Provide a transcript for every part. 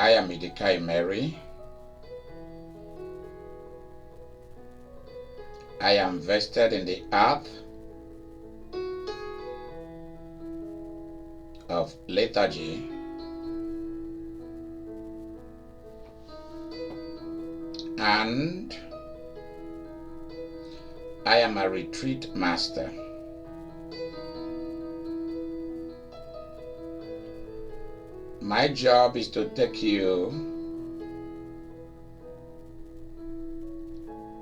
I am Idika Imeri. I am vested in the earth of lethargy and I am a retreat master. My job is to take you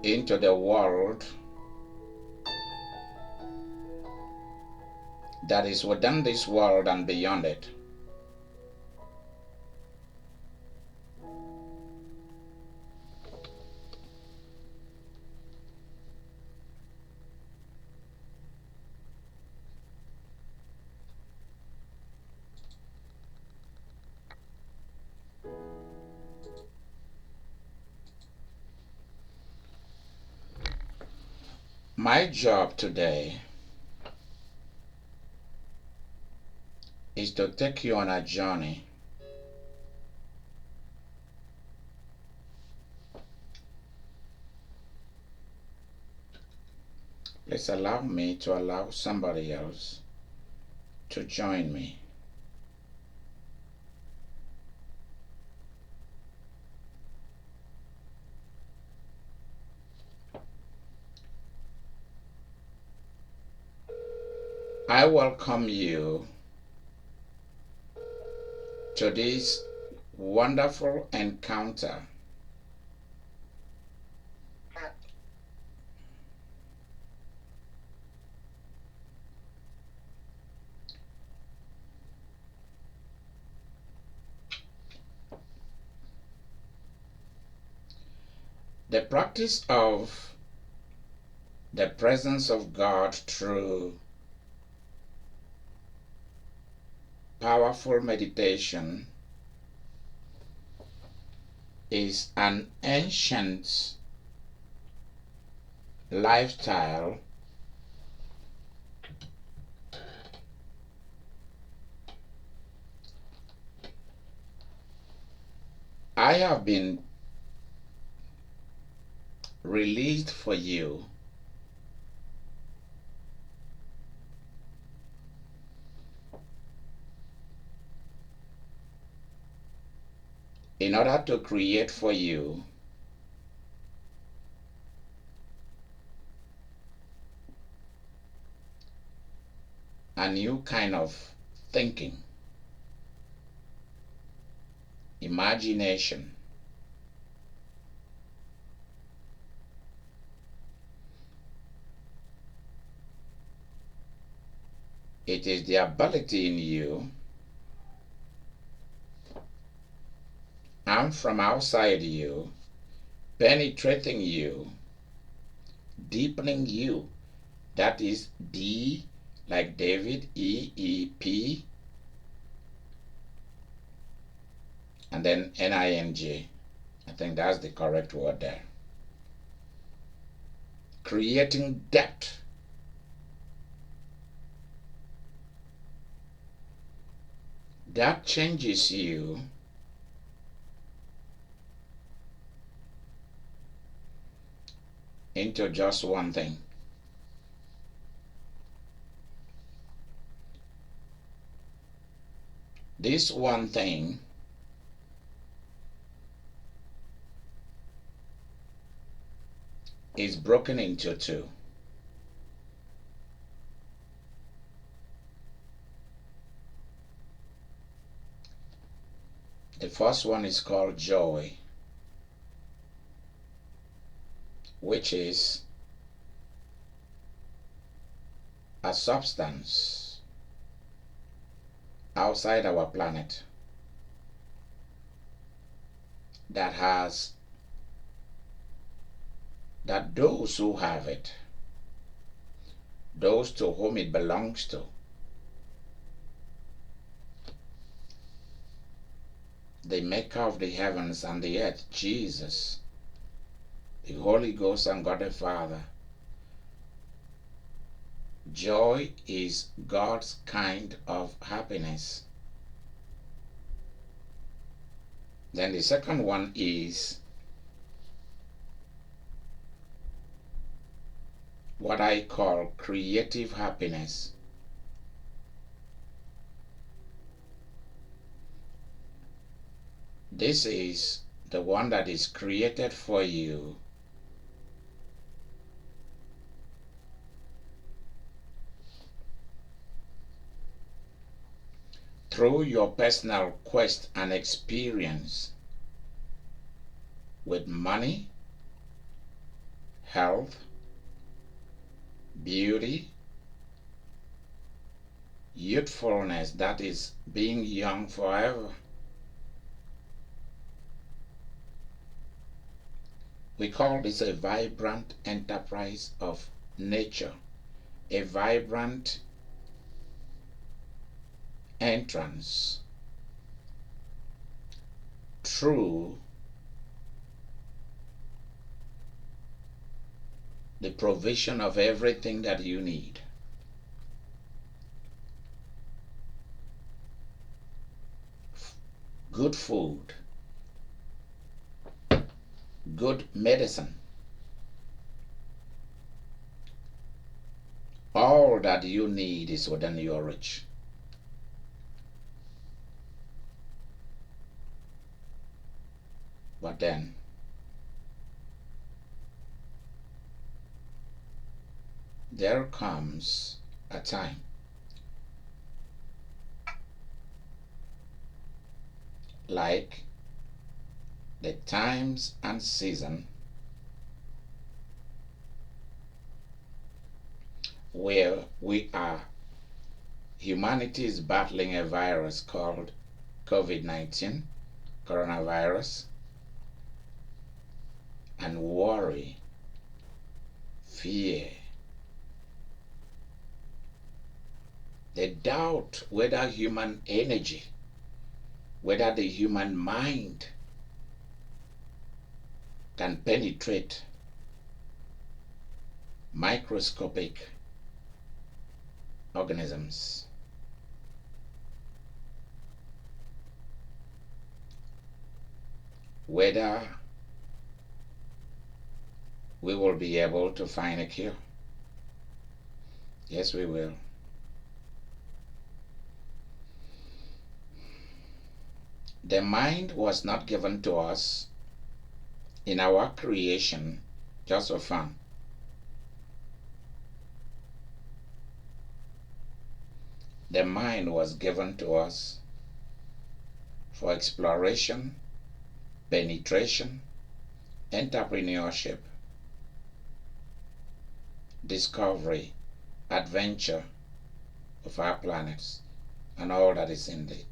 into the world that is within this world and beyond it. My job today is to take you on a journey Please allow me to allow somebody else to join me. I welcome you to this wonderful encounter. The practice of the presence of God through powerful meditation is an ancient lifestyle I have been released for you in order to create for you a new kind of thinking, imagination. It is the ability in you and from outside you, penetrating you, deepening you. That is D like David, E-E-P, and then N-I-N-G. I think that's the correct word there. Creating depth. That changes you into just one thing. This one thing is broken into two. The first one is called joy, which is a substance outside our planet that those who have it, those to whom it belongs to, the maker of the heavens and the earth, Jesus, the Holy Ghost and God the Father. Joy is God's kind of happiness. Then the second one is what I call creative happiness. This is the one that is created for you through your personal quest and experience with money, health, beauty, youthfulness, that is being young forever. We call this a vibrant enterprise of nature, a vibrant entrance through the provision of everything that you need. Good food, good medicine, all that you need is within your reach. But then, there comes a time like the times and season where humanity is battling a virus called COVID-19, coronavirus, and worry, fear, the doubt whether human energy, whether the human mind can penetrate microscopic organisms. Whether we will be able to find a cure. Yes, we will. The mind was not given to us in our creation just for fun. The mind was given to us for exploration, penetration, entrepreneurship, discovery, adventure of our planets and all that is in it.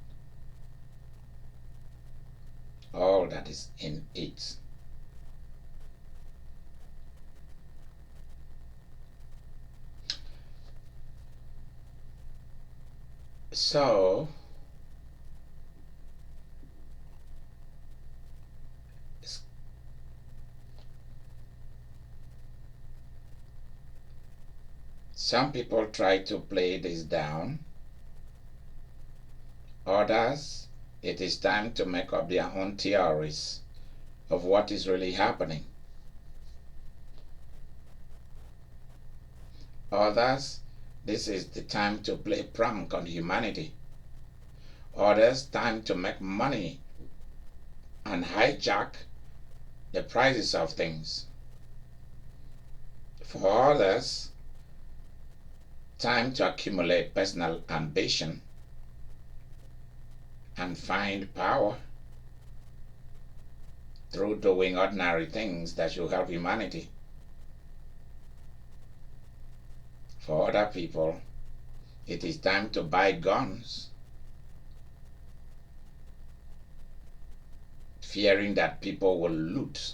All that is in it. So, some people try to play this down. Others, it is time to make up their own theories of what is really happening. Others, this is the time to play prank on humanity. Others, time to make money and hijack the prices of things. For others, time to accumulate personal ambition and find power through doing ordinary things that will help humanity. For other people, it is time to buy guns, fearing that people will loot.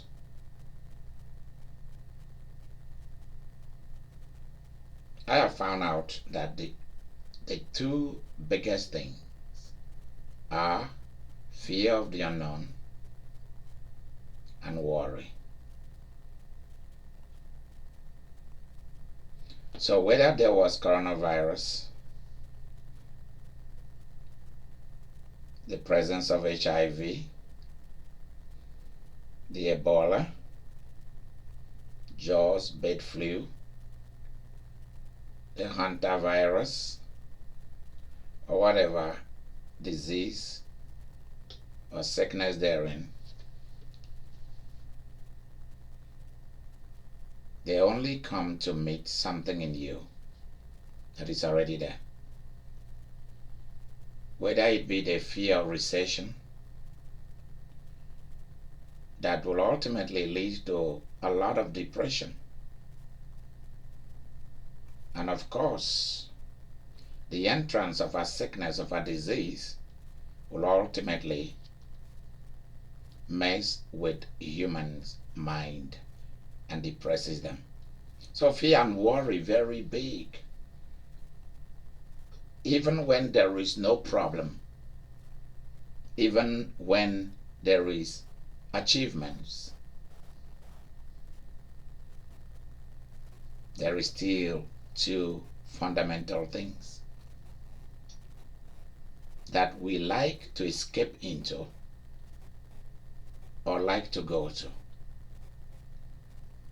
I have found out that the two biggest things are fear of the unknown and worry. So whether there was coronavirus, the presence of HIV, the Ebola, Jaws bird flu, the hantavirus, or whatever disease or sickness therein, they only come to meet something in you that is already there. Whether it be the fear of recession that will ultimately lead to a lot of depression. And of course, the entrance of a sickness, of a disease, will ultimately mess with humans' mind and depresses them. So fear and worry very big. Even when there is no problem, even when there is achievements, there is still two fundamental things that we like to escape into or like to go to.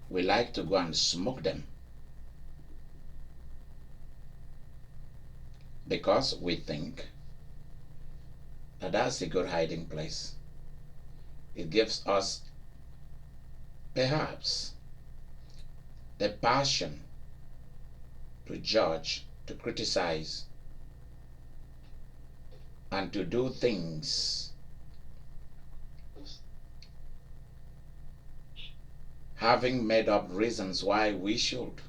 We like to go and smoke them because we think that that's a good hiding place. It gives us perhaps the passion to judge, to criticize, and to do things having made up reasons why we should.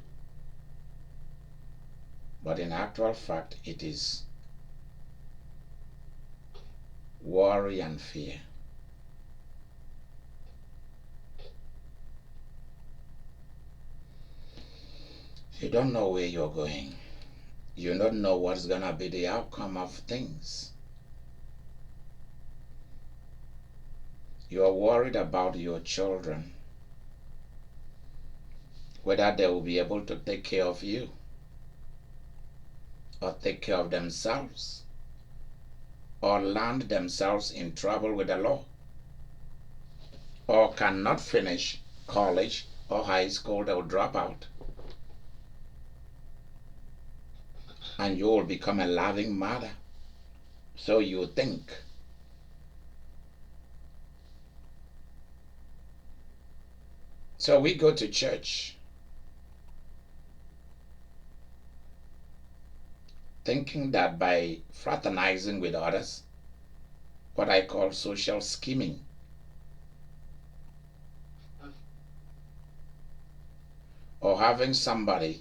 But in actual fact, it is worry and fear. You don't know where you're going. You don't know what's going to be the outcome of things. You're worried about your children, whether they will be able to take care of you or take care of themselves or land themselves in trouble with the law or cannot finish college or high school, they'll drop out. And you will become a loving mother. So you think. So we go to church thinking that by fraternizing with others, what I call social scheming, or having somebody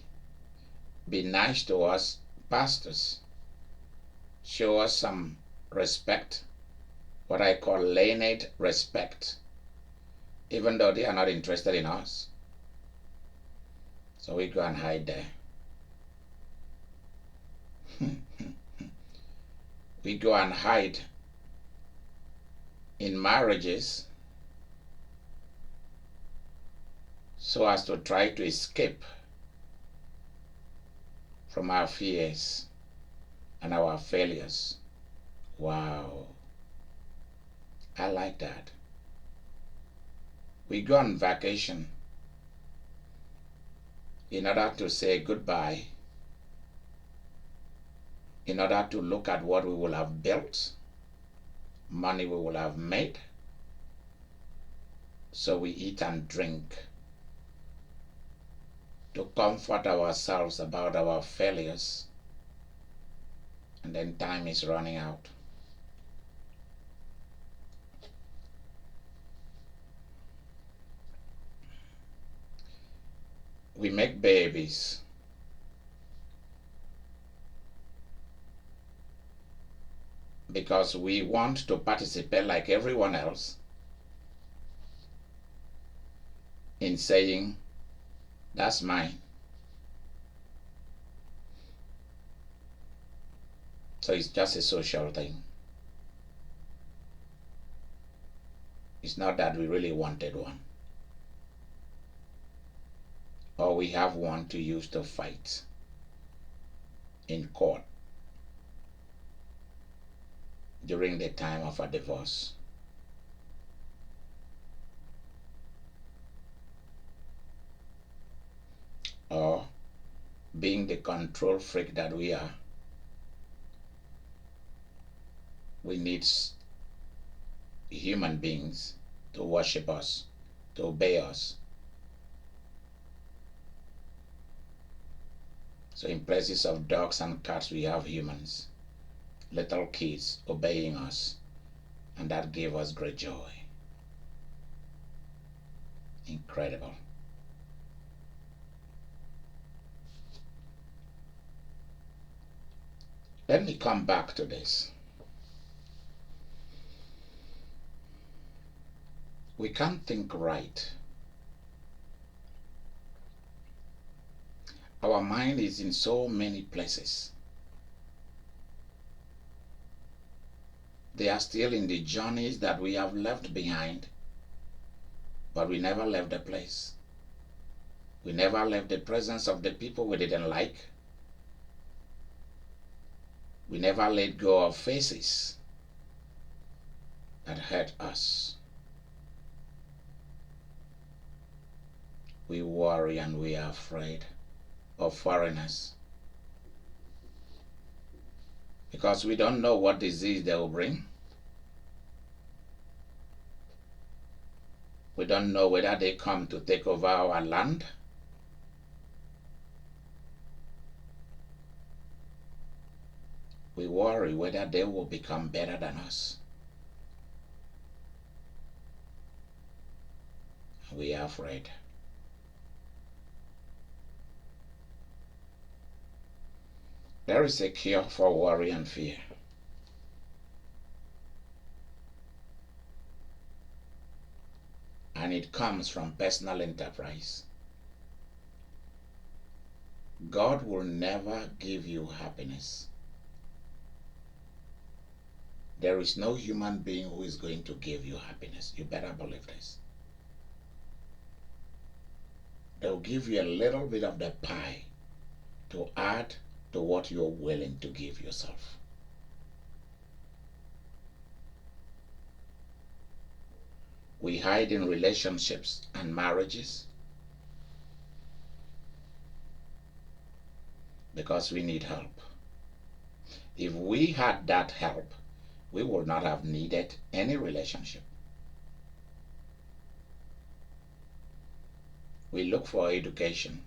be nice to us pastors, show us some respect, what I call learned respect, even though they are not interested in us. So we go and hide there. We go and hide in marriages so as to try to escape from our fears and our failures. Wow, I like that. We go on vacation in order to say goodbye, in order to look at what we will have built, money we will have made. So we eat and drink to comfort ourselves about our failures, and then time is running out. We make babies because we want to participate like everyone else in saying, that's mine. So it's just a social thing. It's not that we really wanted one, or we have one to use to fight in court during the time of a divorce. being the control freak that we are, we need human beings to worship us, to obey us. So in places of dogs and cats, we have humans, little kids obeying us, and that gave us great joy. Incredible. Let me come back to this. We can't think right. Our mind is in so many places. They are still in the journeys that we have left behind, but we never left the place. We never left the presence of the people we didn't like. We never let go of faces that hurt us. We worry and we are afraid of foreigners because we don't know what disease they will bring. We don't know whether they come to take over our land. We worry whether they will become better than us. We are afraid. There is a cure for worry and fear. And it comes from personal enterprise. God will never give you happiness. There is no human being who is going to give you happiness. You better believe this. They'll give you a little bit of the pie to add to what you're willing to give yourself. We hide in relationships and marriages because we need help. If we had that help, we would not have needed any relationship. We look for education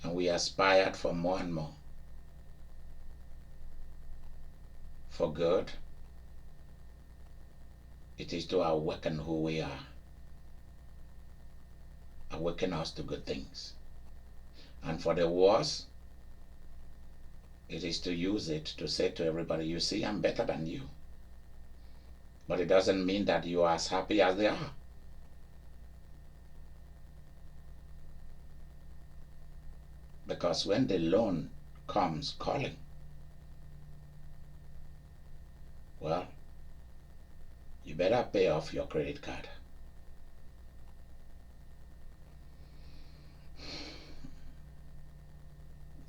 and we aspired for more and more. For good, it is to awaken who we are, awaken us to good things. And for the worse, it is to use it to say to everybody, you see, I'm better than you. But it doesn't mean that you are as happy as they are. Because when the loan comes calling, well, you better pay off your credit card.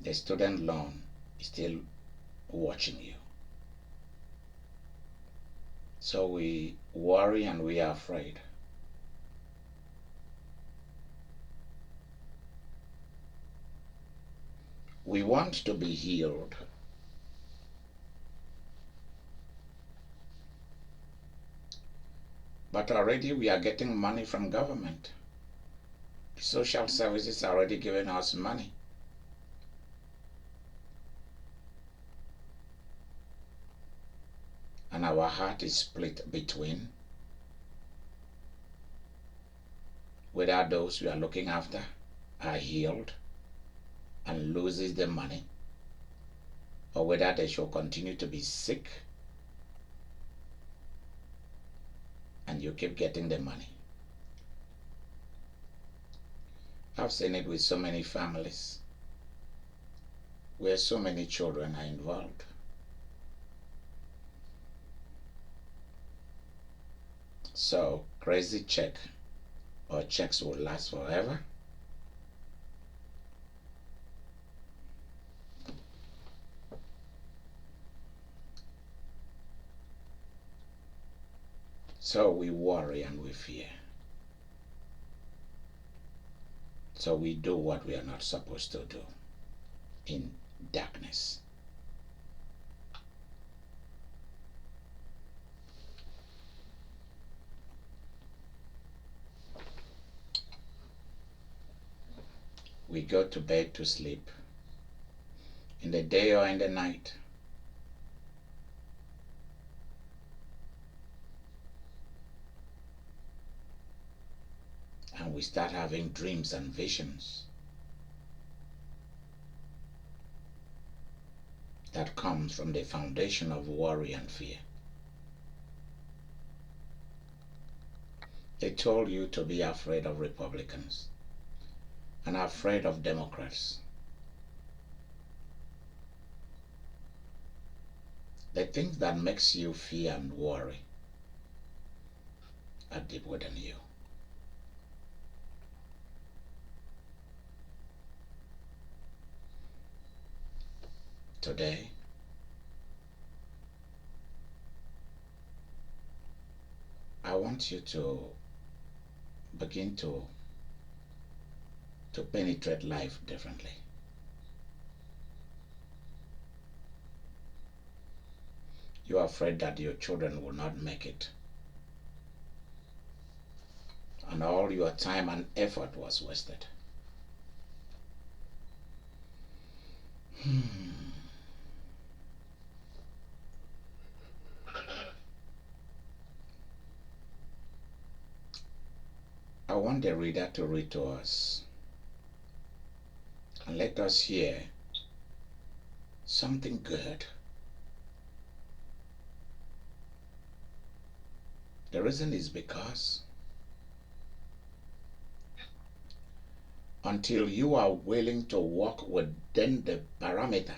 The student loan is still watching you. So we worry and we are afraid. We want to be healed. But already we are getting money from government. The social services are already giving us money. And our heart is split between whether those we are looking after are healed and loses the money, or whether they shall continue to be sick and you keep getting the money. I've seen it with so many families where so many children are involved. So crazy check or checks will last forever. So we worry and we fear. So we do what we are not supposed to do. in darkness. We go to bed to sleep in the day or in the night. And we start having dreams and visions that comes from the foundation of worry and fear. They told you to be afraid of Republicans and afraid of Democrats. The things that makes you fear and worry are deep within you. Today, I want you to begin to penetrate life differently. You are afraid that your children will not make it, and all your time and effort was wasted. I want the reader to read to us, and let us hear something good. The reason is because until you are willing to walk within the parameter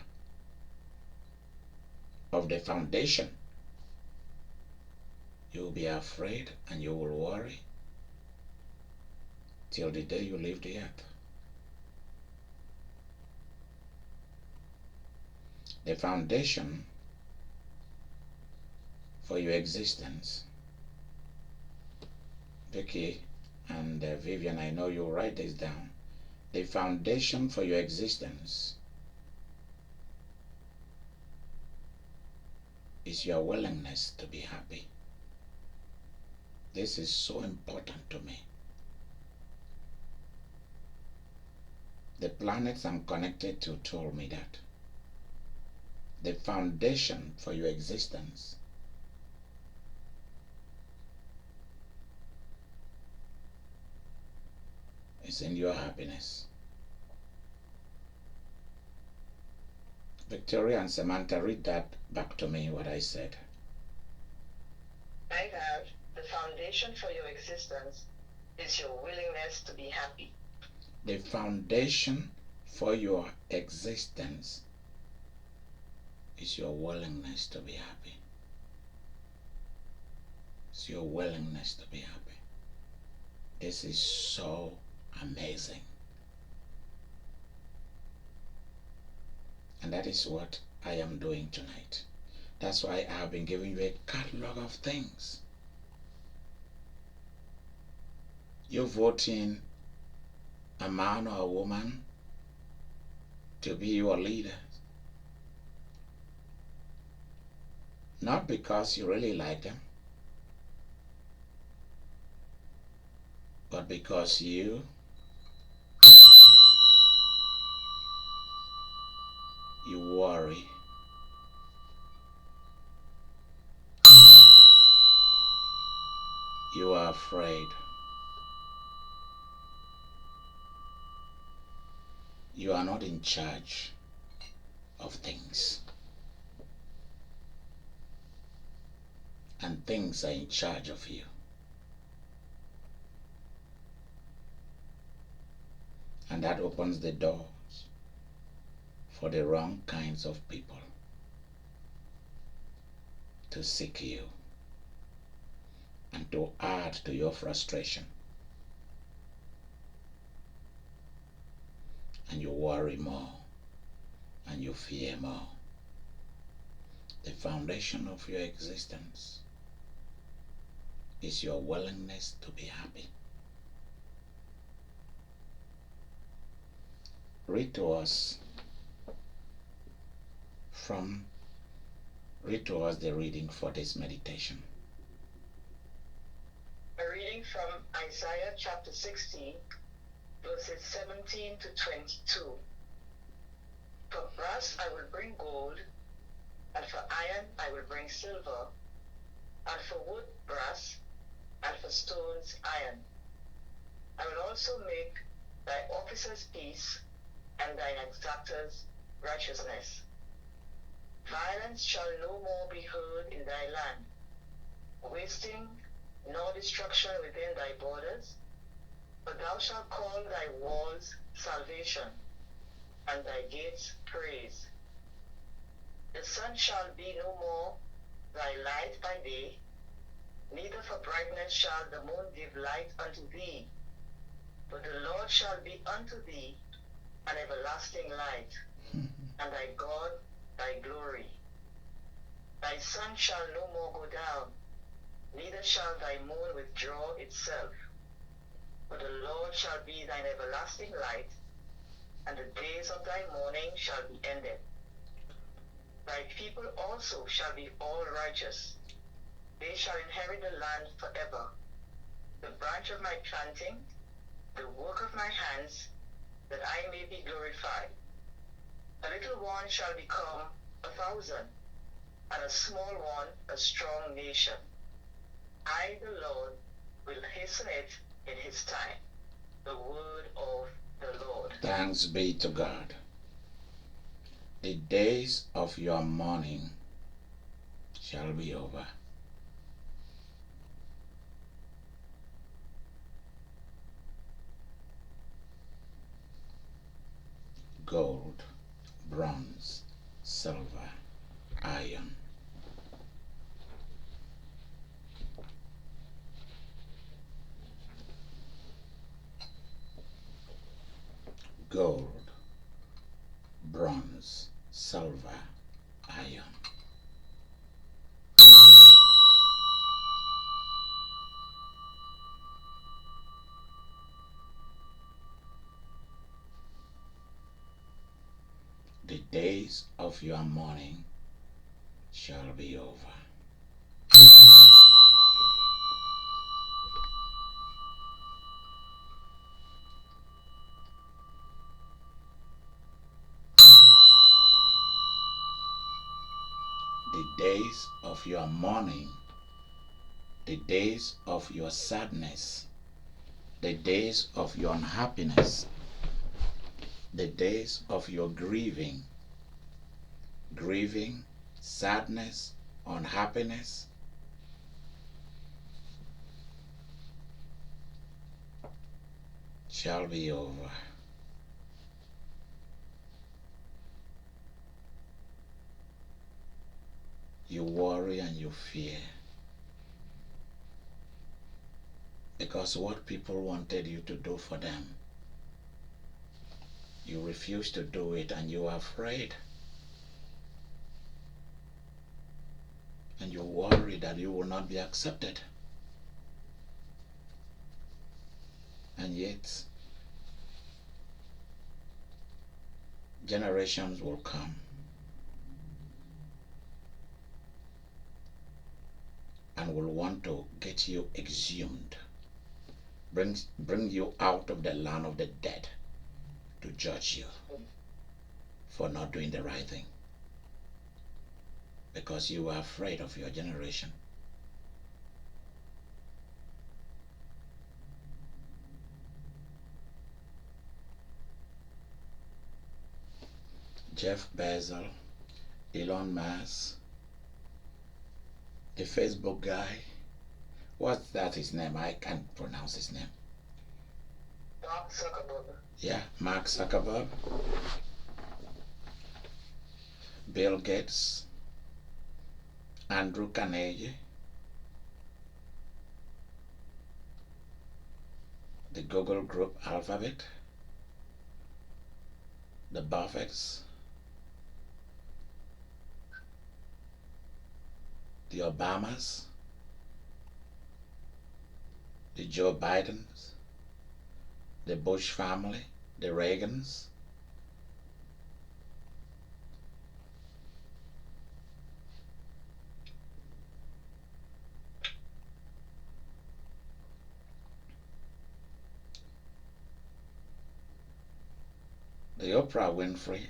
of the foundation, you will be afraid and you will worry till the day you leave the earth. The foundation for your existence. Vicky and Vivian, I know you'll write this down. The foundation for your existence is your willingness to be happy. This is so important to me. The planets I'm connected to told me that the foundation for your existence is in your happiness. Victoria and Samantha, read that back to me, what I said. I have the foundation for your existence is your willingness to be happy. The foundation for your existence is your willingness to be happy. It's your willingness to be happy. This is so amazing. And that is what I am doing tonight. That's why I have been giving you a catalog of things. You voting a man or a woman to be your leader, not because you really like them, but because you worry. You are afraid. You are not in charge of things. And things are in charge of you. And that opens the doors for the wrong kinds of people to seek you and to add to your frustration. And you worry more and you fear more. The foundation of your existence is your willingness to be happy. Read to us read to us the reading for this meditation. A reading from Isaiah chapter 60, verses 17 to 22. For brass I will bring gold, and for iron I will bring silver, and for wood brass, and for stones iron. I will also make thy officers peace, and thine exactors righteousness. Violence shall no more be heard in thy land, wasting nor destruction within thy borders, but thou shalt call thy walls salvation, and thy gates praise. The sun shall be no more thy light by day, neither for brightness shall the moon give light unto thee. But the Lord shall be unto thee an everlasting light, and thy God thy glory. Thy sun shall no more go down, neither shall thy moon withdraw itself. But the Lord shall be thine everlasting light, and the days of thy mourning shall be ended. Thy people also shall be all righteous. They shall inherit the land forever. The branch of my planting, the work of my hands, that I may be glorified. A little one shall become 1,000, and a small one a strong nation. I, the Lord, will hasten it in his time. The word of the Lord. Thanks be to God. The days of your mourning shall be over. Gold, bronze, silver, iron. Gold, bronze, silver, iron. The days of your mourning shall be over. The days of your mourning, the days of your sadness, the days of your unhappiness, the days of your grieving, sadness, unhappiness, shall be over. You worry and you fear because what people wanted you to do for them, you refuse to do it, and you are afraid, and you worry that you will not be accepted. And yet generations will come and will want to get you exhumed, bring you out of the land of the dead to judge you for not doing the right thing, because you are afraid of your generation. Jeff Bezos, Elon Musk, the Facebook guy, what's that his name? I can't pronounce his name. Mark Zuckerberg. Yeah, Mark Zuckerberg, Bill Gates, Andrew Carnegie, the Google Group Alphabet, the Buffetts, the Obamas, the Joe Bidens, the Bush family, the Reagans, The Oprah Winfrey.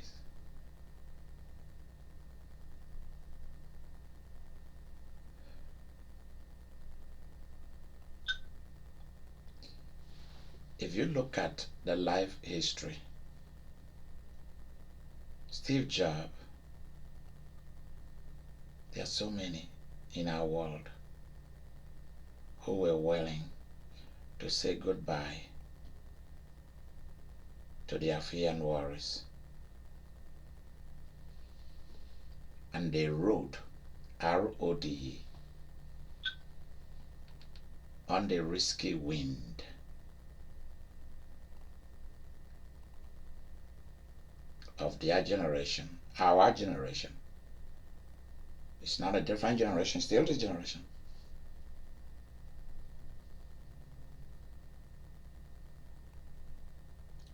If you look at the life history, Steve Jobs, there are so many in our world who were willing to say goodbye to their fear and worries. And they rode, R-O-D-E, on the risky wind. Of their generation, our generation. It's not a different generation, still this generation.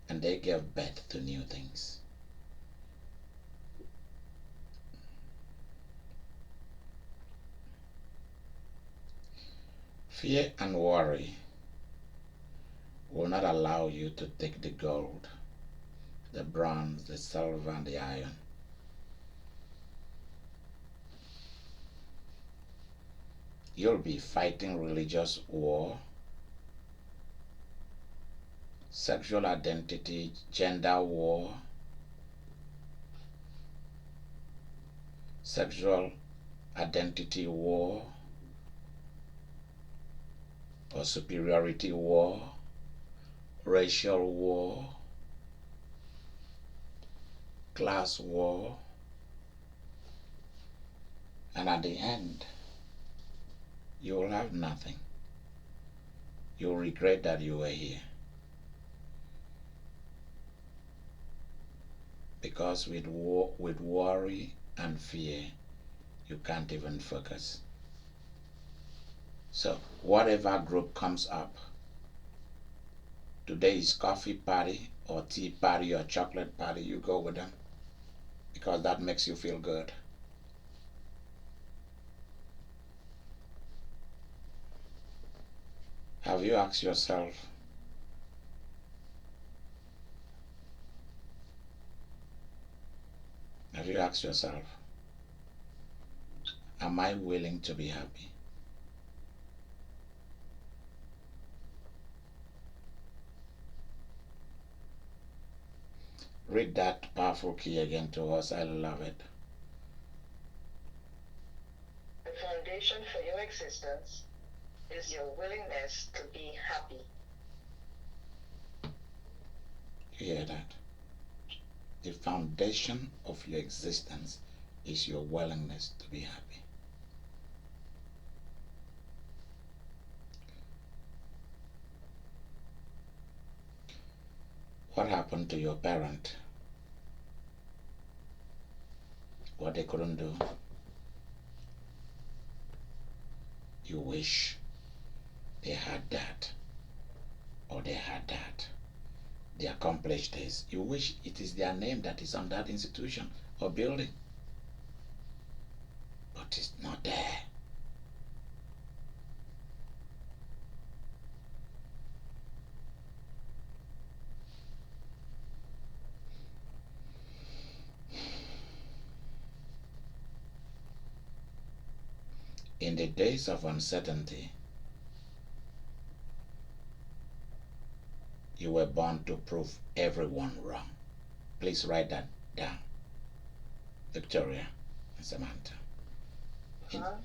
And they gave birth to new things. Fear and worry will not allow you to take the gold, the bronze, the silver, and the iron. You'll be fighting religious war, sexual identity, gender war, sexual identity war, or superiority war, racial war, class war, and at the end, you will have nothing. You'll regret that you were here. Because with worry and fear, you can't even focus. So whatever group comes up, today is coffee party or tea party or chocolate party, you go with them because that makes you feel good. Have you asked yourself, am I willing to be happy? Read that powerful key again to us. I love it. The foundation for your existence is your willingness to be happy. You hear that? The foundation of your existence is your willingness to be happy. What happened to your parent? What they couldn't do? You wish they had that, or they had that. They accomplished this. You wish it is their name that is on that institution or building, but it's not there. In the days of uncertainty, you were born to prove everyone wrong. Please write that down, Victoria and Samantha.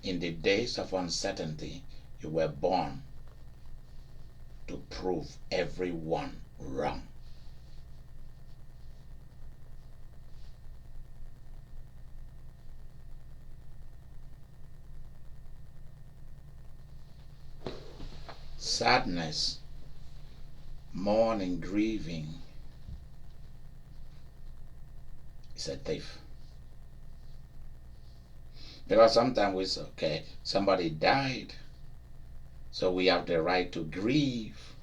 In the days of uncertainty, you were born to prove everyone wrong. Sadness, mourning, grieving is a thief. Because sometimes we say, okay, somebody died, so we have the right to grieve.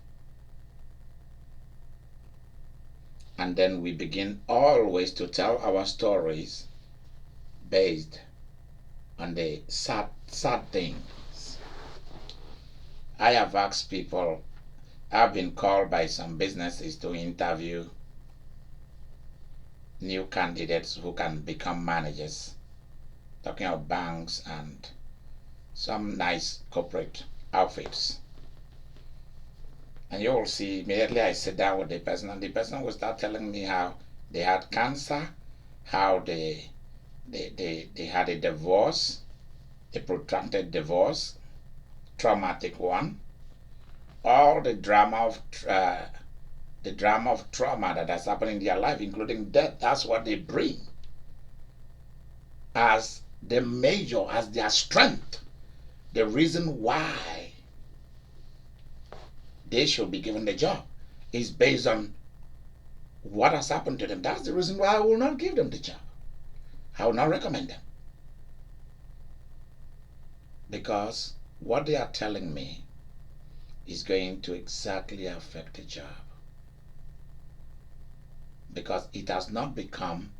And then we begin always to tell our stories based on the sad things. I have asked people, I've been called by some businesses to interview new candidates who can become managers, talking of banks and some nice corporate outfits. And you will see immediately I sit down with the person, and the person will start telling me how they had cancer, how they had a divorce, a protracted divorce, traumatic one, all the drama of trauma that has happened in their life, including death. That's what they bring as the major, as their strength, the reason why they should be given the job is based on what has happened to them. That's the reason why I will not give them the job. I will not recommend them. Because what they are telling me is going to exactly affect the job. Because it has not become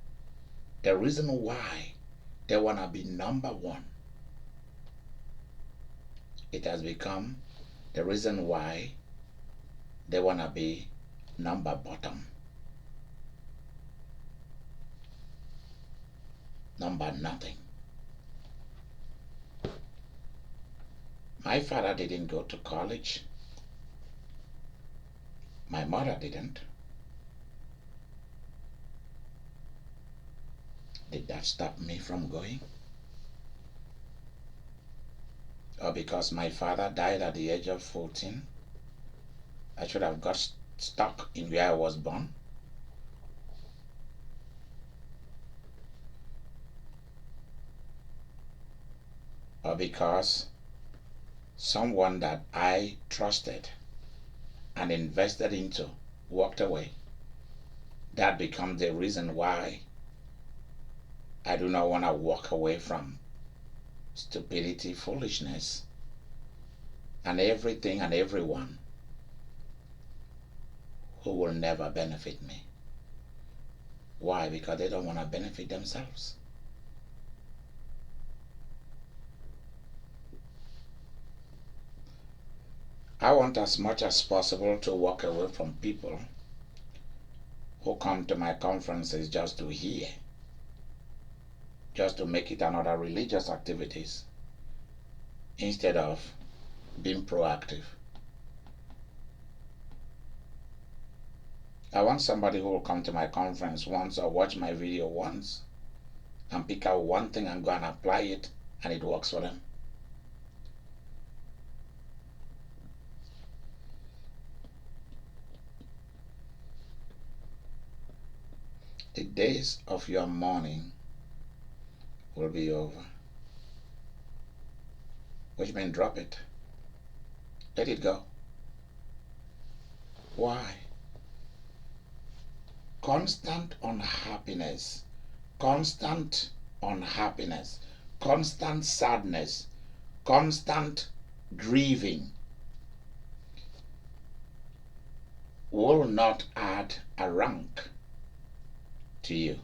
the reason why they want to be number one. It has become the reason why they want to be number bottom. Number nothing. My father didn't go to college. My mother didn't. Did that stop me from going? Or because my father died at the age of 14, I should have got stuck in where I was born? Or because someone that I trusted and invested into walked away? That becomes the reason why I do not want to walk away from stupidity, foolishness, and everything and everyone who will never benefit me. Why? Because they don't want to benefit themselves. I want as much as possible to walk away from people who come to my conferences just to hear, just to make it another religious activities, instead of being proactive. I want somebody who will come to my conference once or watch my video once and pick out one thing and go and apply it, and it works for them. The days of your mourning will be over. Which means drop it. Let it go. Why? Constant unhappiness, constant unhappiness, constant sadness, constant grieving will not add a rank to you.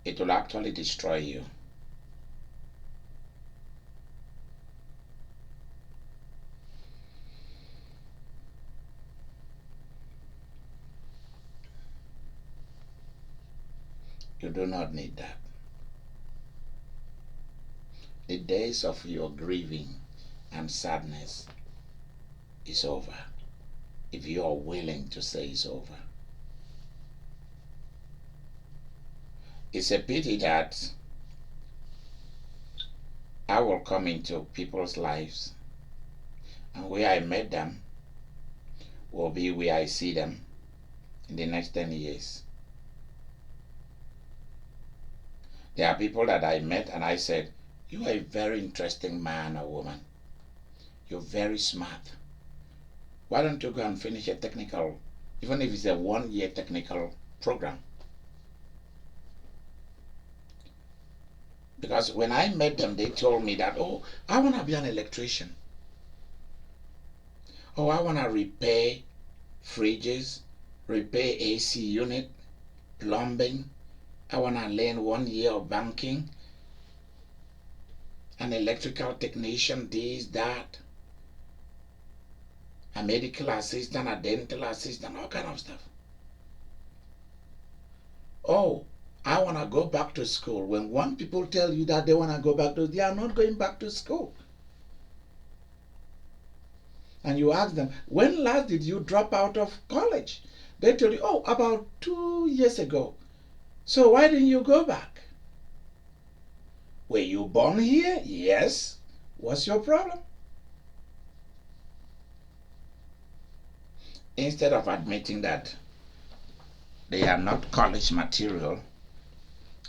It will actually destroy you. You do not need that. The days of your grieving and sadness is over, if you are willing to say it's over. It's a pity that I will come into people's lives, and where I met them will be where I see them in the next 10 years. There are people that I met and I said, you are a very interesting man or woman. You're very smart. Why don't you go and finish a technical, even if it's a 1-year technical program? Because when I met them, they told me that, oh, I want to be an electrician. Oh, I want to repair fridges, repair AC unit, plumbing. I want to learn 1 year of banking, an electrical technician, this, that, a medical assistant, a dental assistant, all kind of stuff. Oh, I want to go back to school. When one people tell you that they want to go back to, they are not going back to school. And you ask them, when last did you drop out of college? They tell you, oh, about 2 years ago. So why didn't you go back? Were you born here? Yes. What's your problem? Instead of admitting that they are not college material,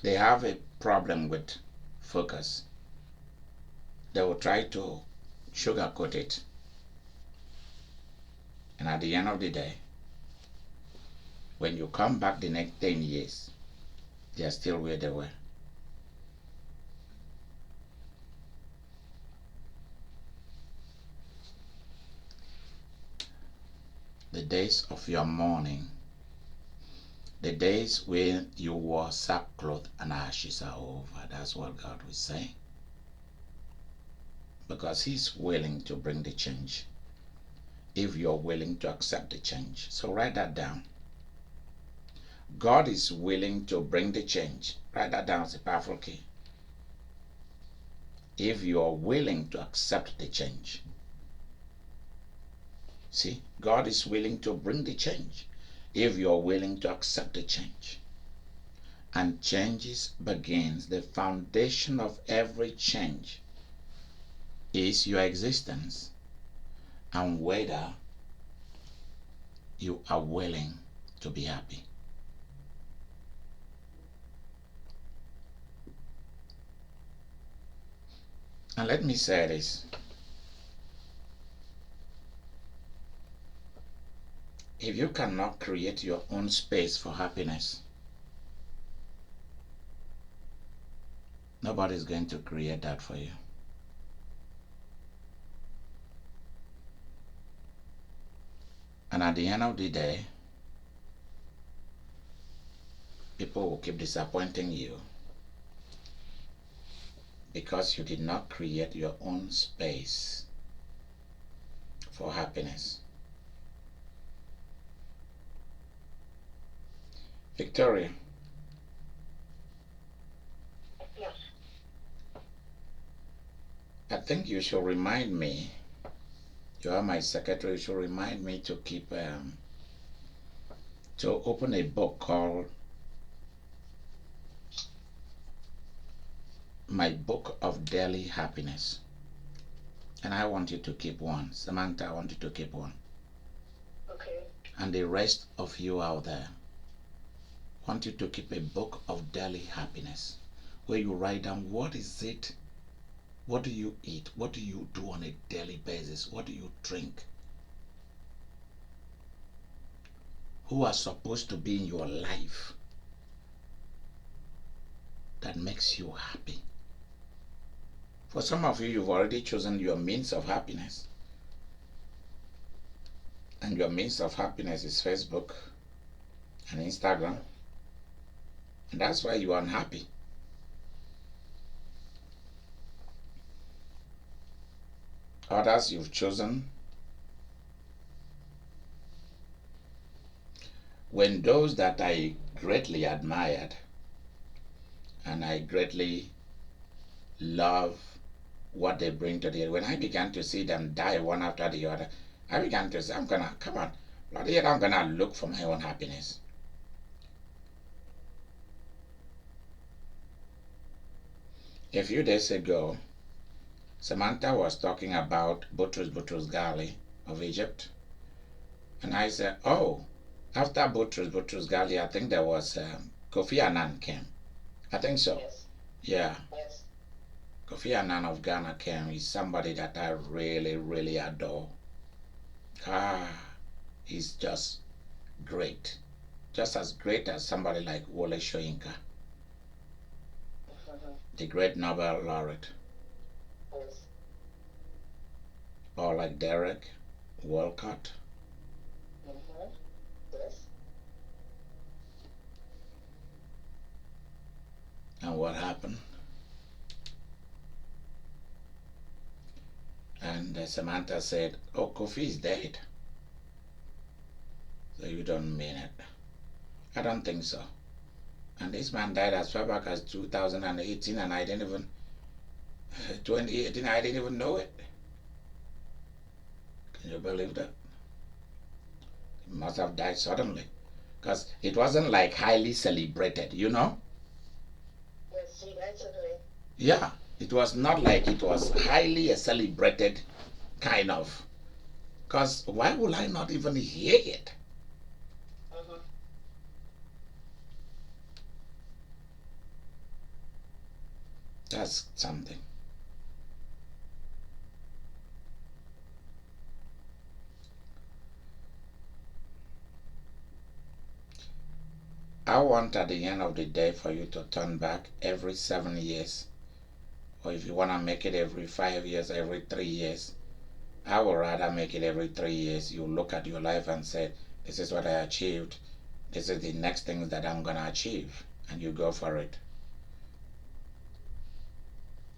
they have a problem with focus. They will try to sugarcoat it. And at the end of the day, when you come back the next 10 years, they are still where they were. The days of your mourning, the days when you wore sackcloth and ashes are over. That's what God was saying. Because He's willing to bring the change if you're willing to accept the change. So write that down. God is willing to bring the change. Write that down as a powerful key. If you are willing to accept the change. See, God is willing to bring the change if you are willing to accept the change. And changes begins. The foundation of every change is your existence and whether you are willing to be happy. And let me say this. If you cannot create your own space for happiness, nobody's going to create that for you. And at the end of the day, people will keep disappointing you because you did not create your own space for happiness. Victoria. Yes. I think you should remind me, you are my secretary, you should remind me to keep, to open a book called My Book of Daily Happiness. And I want you to keep one. Samantha, I want you to keep one. Okay. And the rest of you out there, I want you to keep a book of daily happiness where you write down what is it, what do you eat, what do you do on a daily basis, what do you drink, who are supposed to be in your life that makes you happy. For some of you, you've already chosen your means of happiness. And your means of happiness is Facebook and Instagram. And that's why you are unhappy. Others you've chosen when those that I greatly admired and I greatly love what they bring to the, when I began to see them die one after the other, I began to say, I'm gonna look for my own happiness. A few days ago, Samantha was talking about Boutros Ghali of Egypt. And I said, oh, after Boutros Ghali, I think there was Kofi Annan came. I think so. Yes. Yeah. Yes. Kofi Annan of Ghana came. He's somebody that I really, really adore. He's just great. Just as great as somebody like Wole Soyinka, the great Nobel laureate. Yes. Or like Derek Walcott. Yes. And what happened? And Samantha said, oh, Kofi is dead. So you don't mean it. I don't think so. And this man died as far back as 2018, and I didn't even 2018. I didn't even know it. Can you believe that? He must have died suddenly, because it wasn't like highly celebrated, you know? Yes, he died suddenly. Yeah, it was not like it was highly celebrated kind of. Because why would I not even hear it? Mm-hmm. That's something. I want at the end of the day for you to turn back every 7 years, or if you want to make it every 5 years, every 3 years. I would rather make it every 3 years. You look at your life and say, this is what I achieved. This is the next thing that I'm going to achieve. And you go for it.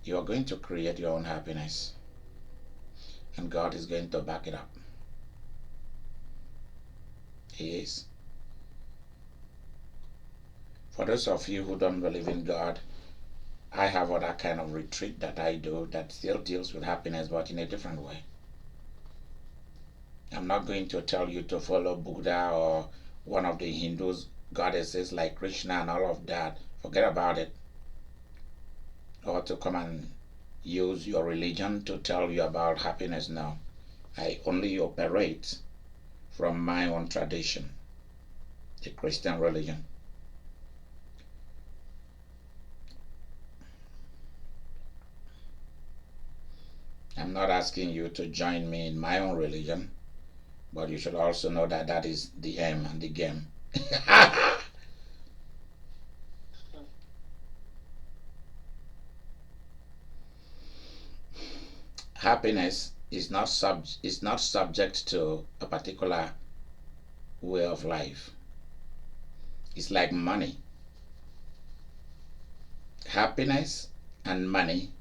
You are going to create your own happiness. And God is going to back it up. He is. For those of you who don't believe in God, I have other kind of retreat that I do that still deals with happiness, but in a different way. I'm not going to tell you to follow Buddha or one of the Hindus goddesses like Krishna and all of that. Forget about it. Or to come and use your religion to tell you about happiness. No. I only operate from my own tradition, the Christian religion. I'm not asking you to join me in my own religion, but you should also know that that is the aim and the game. Happiness is not subject to a particular way of life. It's like money. Happiness and money,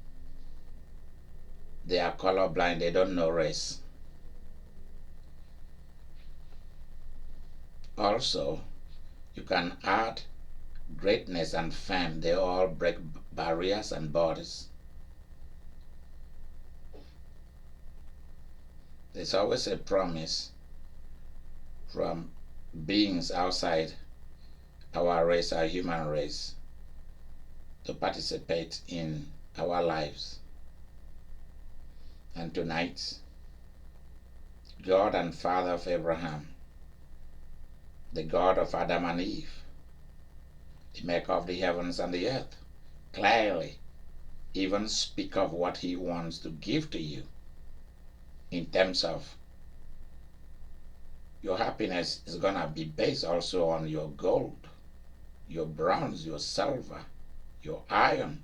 they are colorblind, they don't know race. Also, you can add greatness and fame, they all break barriers and borders. There's always a promise from beings outside our race, our human race, to participate in our lives. And tonight, God and Father of Abraham, the God of Adam and Eve, the maker of the heavens and the earth, clearly even speak of what he wants to give to you in terms of your happiness is going to be based also on your gold, your bronze, your silver, your iron.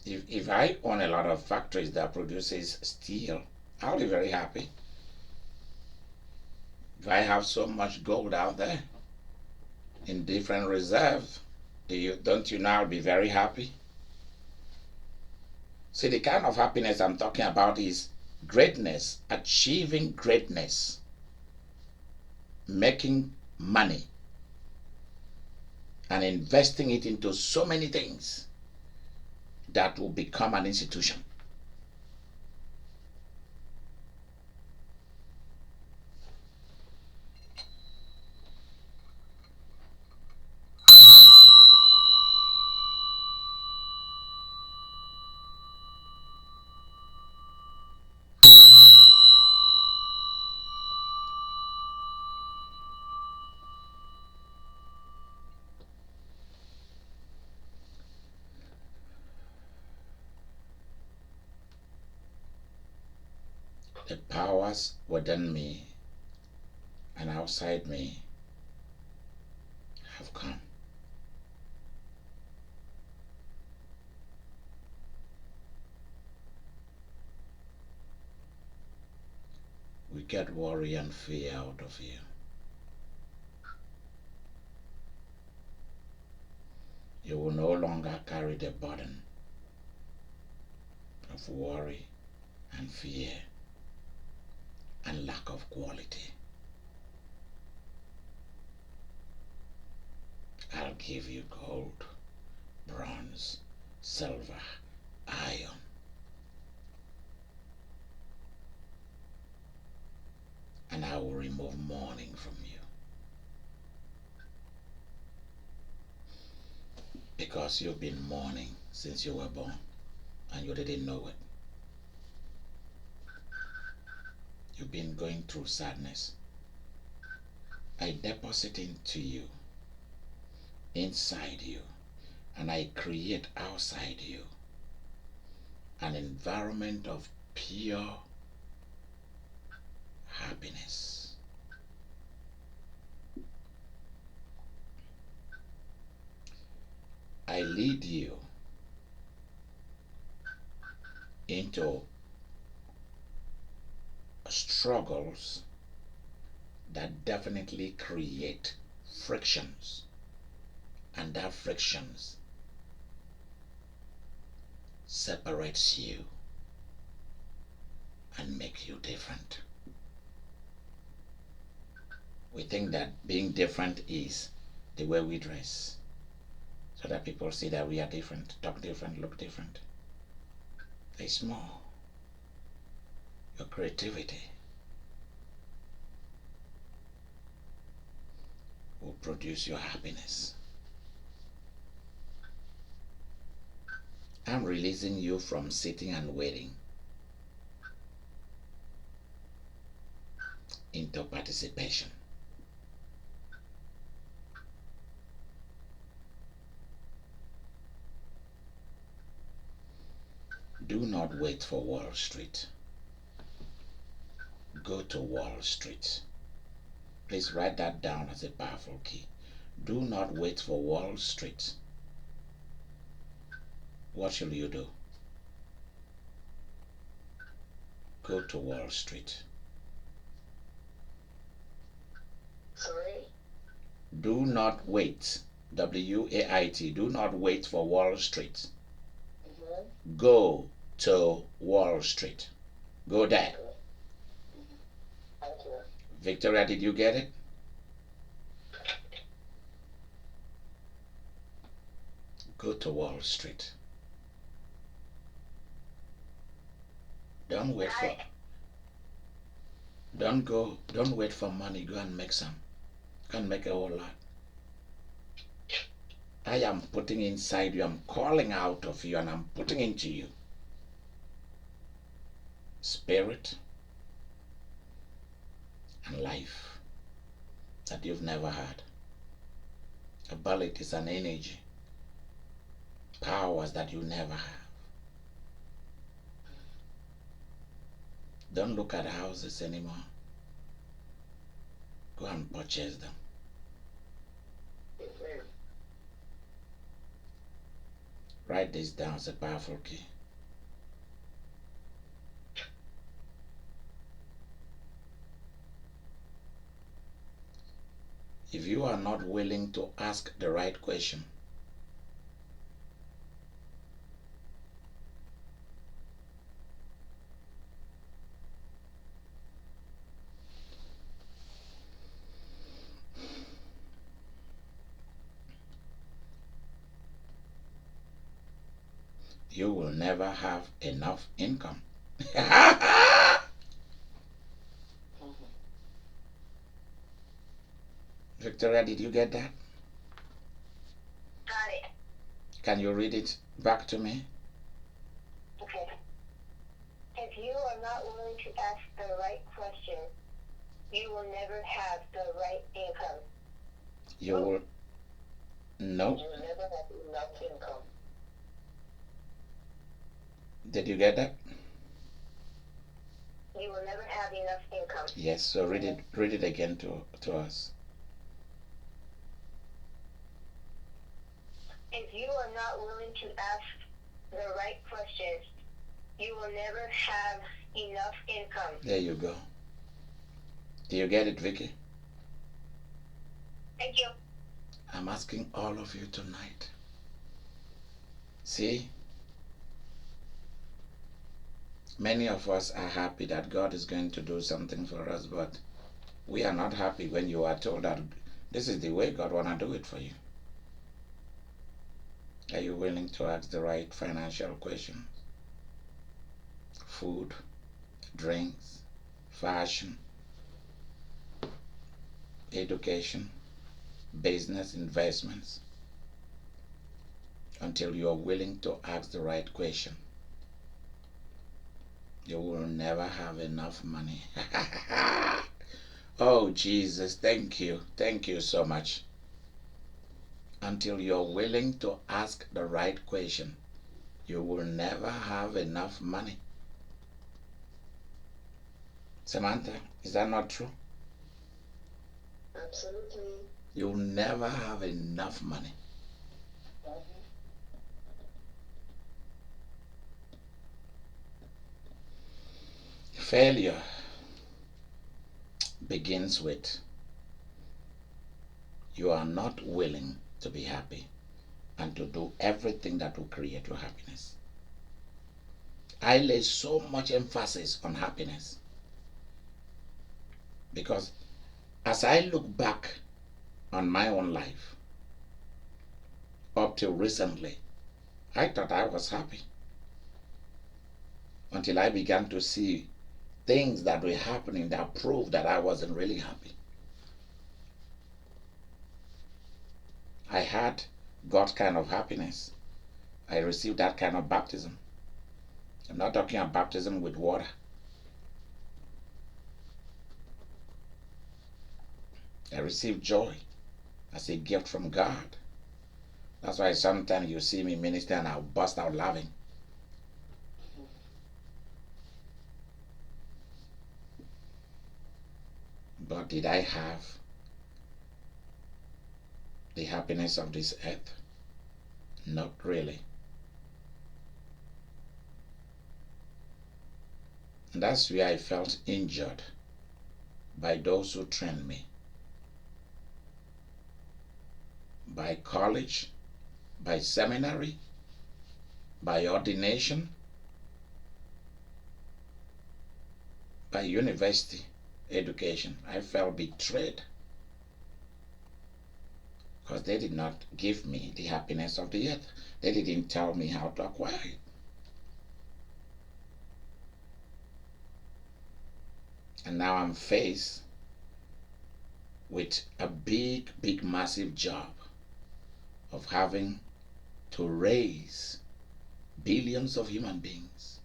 If I own a lot of factories that produces steel, I'll be very happy. If I have so much gold out there in different reserves, don't you now be very happy? See, the kind of happiness I'm talking about is greatness, achieving greatness, making money, and investing it into so many things that will become an institution. The powers within me and outside me have come. We get worry and fear out of you. You will no longer carry the burden of worry and fear and lack of quality. give you gold, bronze, silver, iron. And I will remove mourning from you. Because you've been mourning since you were born and you didn't know it. You've been going through sadness. I deposit into you, inside you, and I create outside you an environment of pure happiness. I lead you into struggles that definitely create frictions, and that frictions separates you and make you different. We think that being different is the way we dress, so that people see that we are different, talk different, look different. It's more your creativity will produce your happiness. I'm releasing you from sitting and waiting into participation. Do not wait for Wall Street. Go to Wall Street. Please write that down as a powerful key. Do not wait for Wall Street. What should you do? Go to Wall Street. Sorry? Do not wait. W-A-I-T. Do not wait for Wall Street. Go to Wall Street. Go there. Thank you. Victoria, did you get it? Go to Wall Street. Don't wait for money. Go and make some. Go and make a whole lot. I am putting inside you, I'm calling out of you, and I'm putting into you spirit and life that you've never had. Abilities and energy, powers that you never have. Don't look at houses anymore. Go and purchase them. Write this down as a powerful key. If you are not willing to ask the right question, you will never have enough income. Victoria, did you get that? Got it. Can you read it back to me? Okay. If you are not willing to ask the right question, you will never have the right income. You will. No. You will never have enough income. Did you get that? You will never have enough income. Yes, so read it again to us. If you are not willing to ask the right questions, you will never have enough income. There you go. Do you get it, Vicky? Thank you. I'm asking all of you tonight. See? Many of us are happy that God is going to do something for us, but we are not happy when you are told that this is the way God want to do it for you. Are you willing to ask the right financial questions? Food, drinks, fashion, education, business, investments. Until you are willing to ask the right question, you will never have enough money. Oh, Jesus, thank you. Thank you so much. Until you're willing to ask the right question, you will never have enough money. Samantha, is that not true? Absolutely. You'll never have enough money. Failure begins with you are not willing to be happy and to do everything that will create your happiness. I lay so much emphasis on happiness because as I look back on my own life up till recently, I thought I was happy until I began to see things that were happening that proved that I wasn't really happy. I had God's kind of happiness. I received that kind of baptism. I'm not talking about baptism with water. I received joy as a gift from God. That's why sometimes you see me minister and I'll bust out laughing. But did I have the happiness of this earth? Not really. And that's where I felt injured by those who trained me. By college, by seminary, by ordination, by university education. I felt betrayed because they did not give me the happiness of the earth. They didn't tell me how to acquire it. And now I'm faced with a big, big, massive job of having to raise billions of human beings.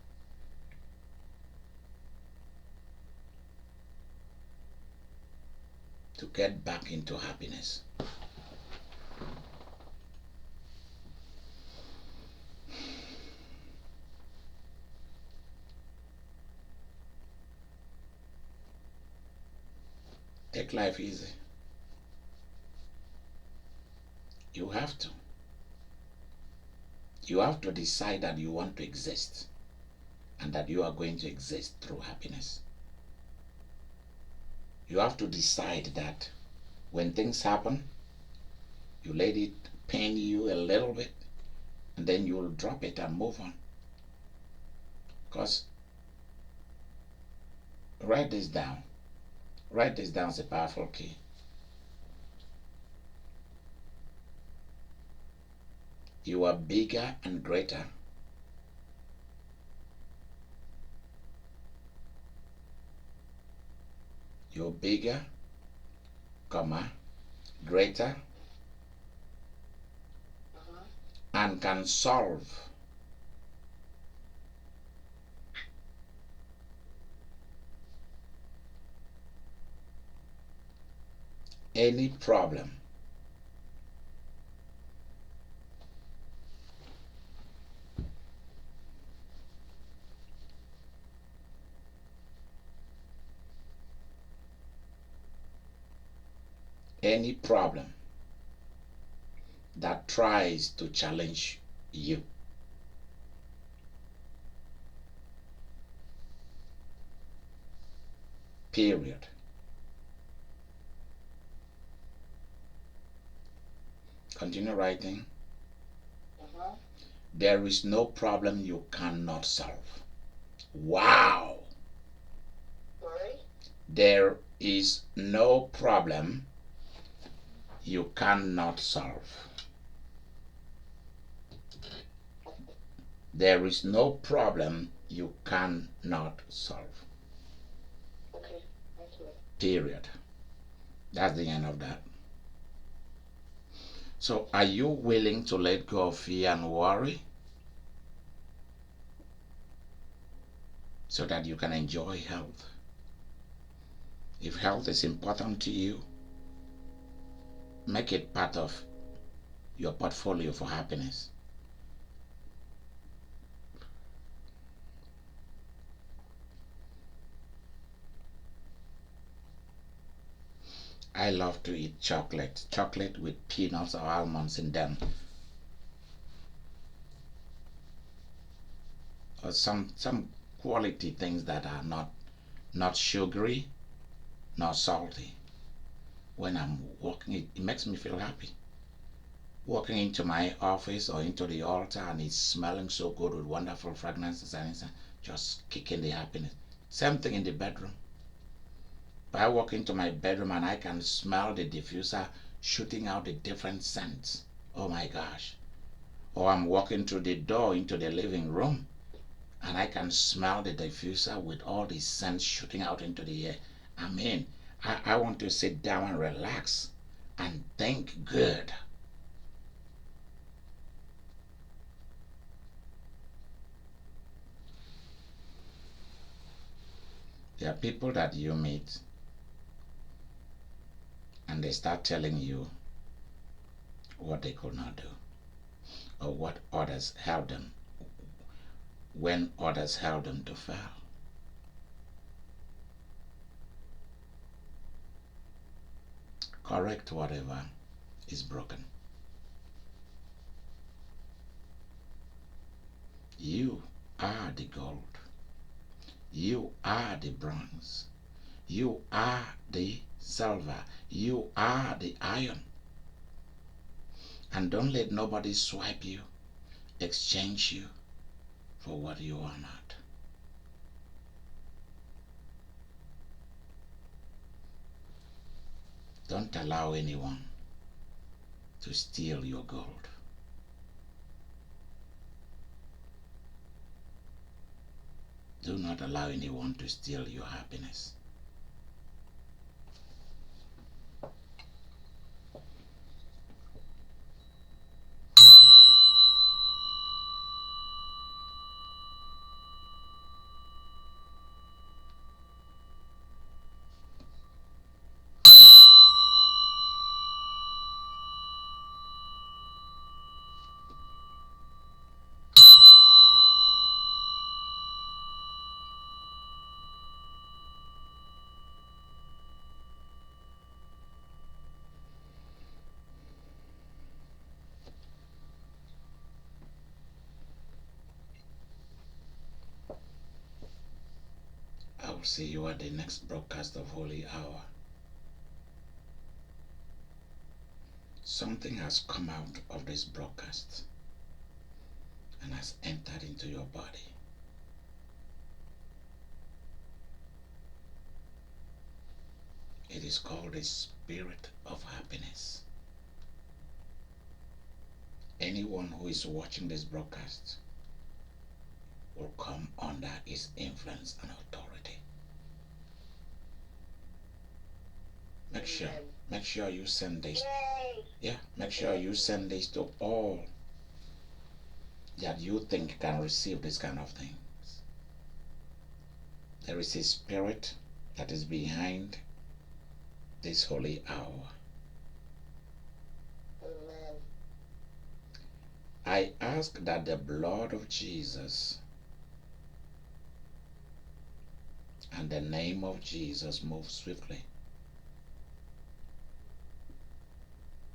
To get back into happiness. Take life easy. You have to. You have to decide that you want to exist and that you are going to exist through happiness. You have to decide that when things happen, you let it pain you a little bit and then you'll drop it and move on. Because write this down. Write this down as a powerful key. You are bigger and greater. You're bigger, comma, greater, and can solve any problem. Any problem that tries to challenge you. Period. Continue writing. There is no problem you cannot solve. Wow. Sorry? There is no problem you cannot solve. There is no problem you cannot solve. Okay. Thank you. Period. That's the end of that. So, are you willing to let go of fear and worry so that you can enjoy health? If health is important to you, make it part of your portfolio for happiness. I love to eat chocolate with peanuts or almonds in them, or some quality things that are not sugary, not salty. When I'm walking, it makes me feel happy. Walking into my office or into the altar and it's smelling so good with wonderful fragrances and it's just kicking the happiness. Same thing in the bedroom. If I walk into my bedroom and I can smell the diffuser shooting out the different scents, oh my gosh. Or I'm walking through the door into the living room and I can smell the diffuser with all these scents shooting out into the air. I mean, I want to sit down and relax and think good. There are people that you meet and they start telling you what they could not do or what others helped them when others helped them to fail. Correct whatever is broken. You are the gold. You are the bronze. You are the silver. You are the iron. And don't let nobody swipe you, exchange you for what you are not. Don't allow anyone to steal your gold. Do not allow anyone to steal your happiness. I will see you at the next broadcast of Holy Hour. Something has come out of this broadcast and has entered into your body. It is called the spirit of happiness. Anyone who is watching this broadcast will come under its influence and authority. Make sure you send this. Yeah, make sure you send this to all that you think can receive this kind of things. There is a spirit that is behind this holy hour. Amen. I ask that the blood of Jesus and the name of Jesus move swiftly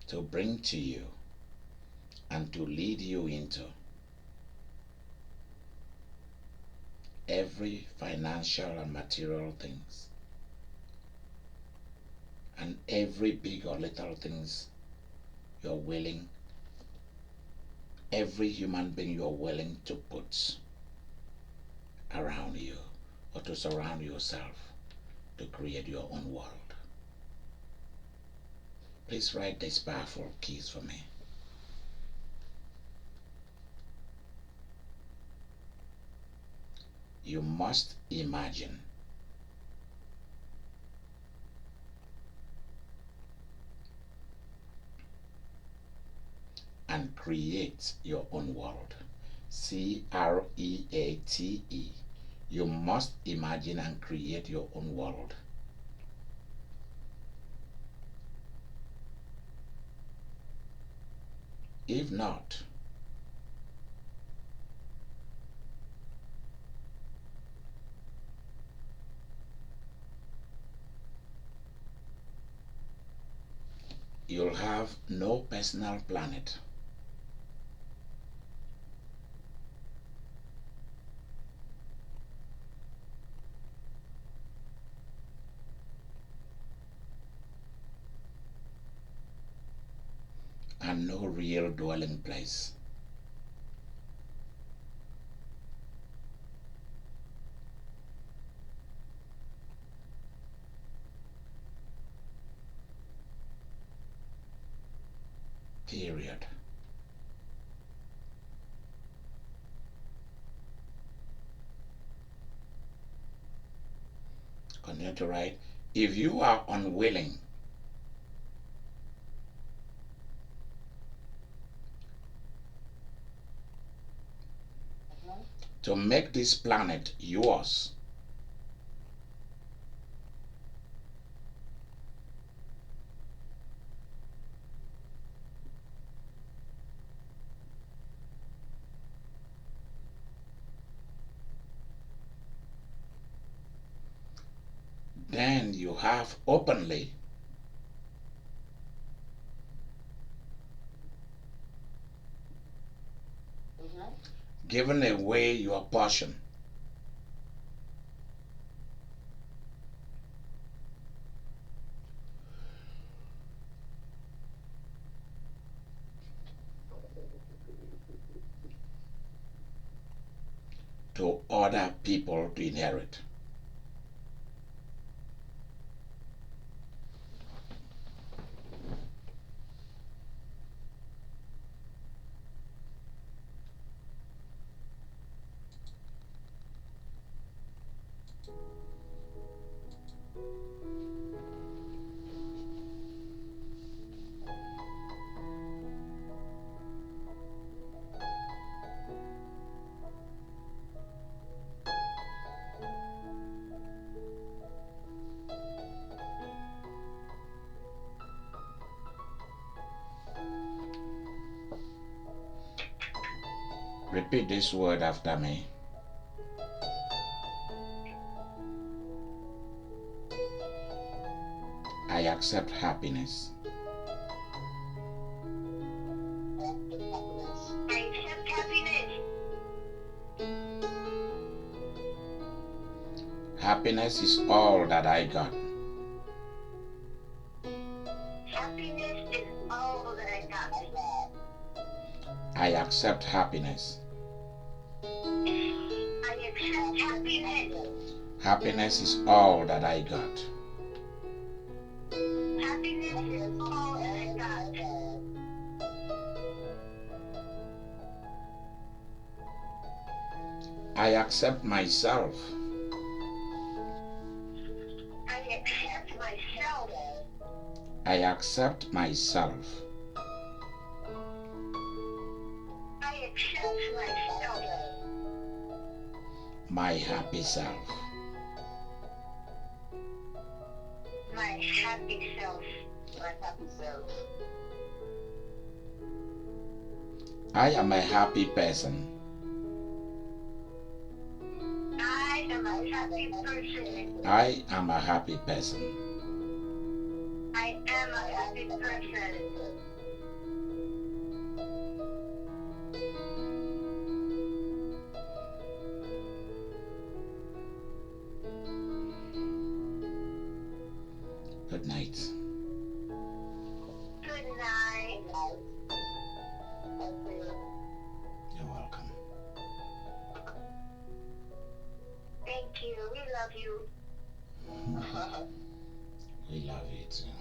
to bring to you and to lead you into every financial and material things and every big or little things you're willing, every human being you're willing to put around you or to surround yourself to create your own world. Please write these powerful keys for me. You must imagine and create your own world. CREATE. You must imagine and create your own world. If not, you'll have no personal planet. And no real dwelling place. Period. Continue to write. If you are unwilling to make this planet yours, then you have openly given away your portion to other people to inherit. Repeat this word after me. I accept happiness. I accept happiness. Happiness is all that I got. Happiness is all that I got. I accept happiness. I accept happiness. Happiness is all that I got. Happiness is all that I got. I accept myself. I accept myself. I accept myself. I accept myself. My happy self. My happy self. My happy self. I am a happy person. I am a happy person. I am a happy person. I am a happy person. Good night. Good night. You're welcome. Thank you. We love you. We love you too.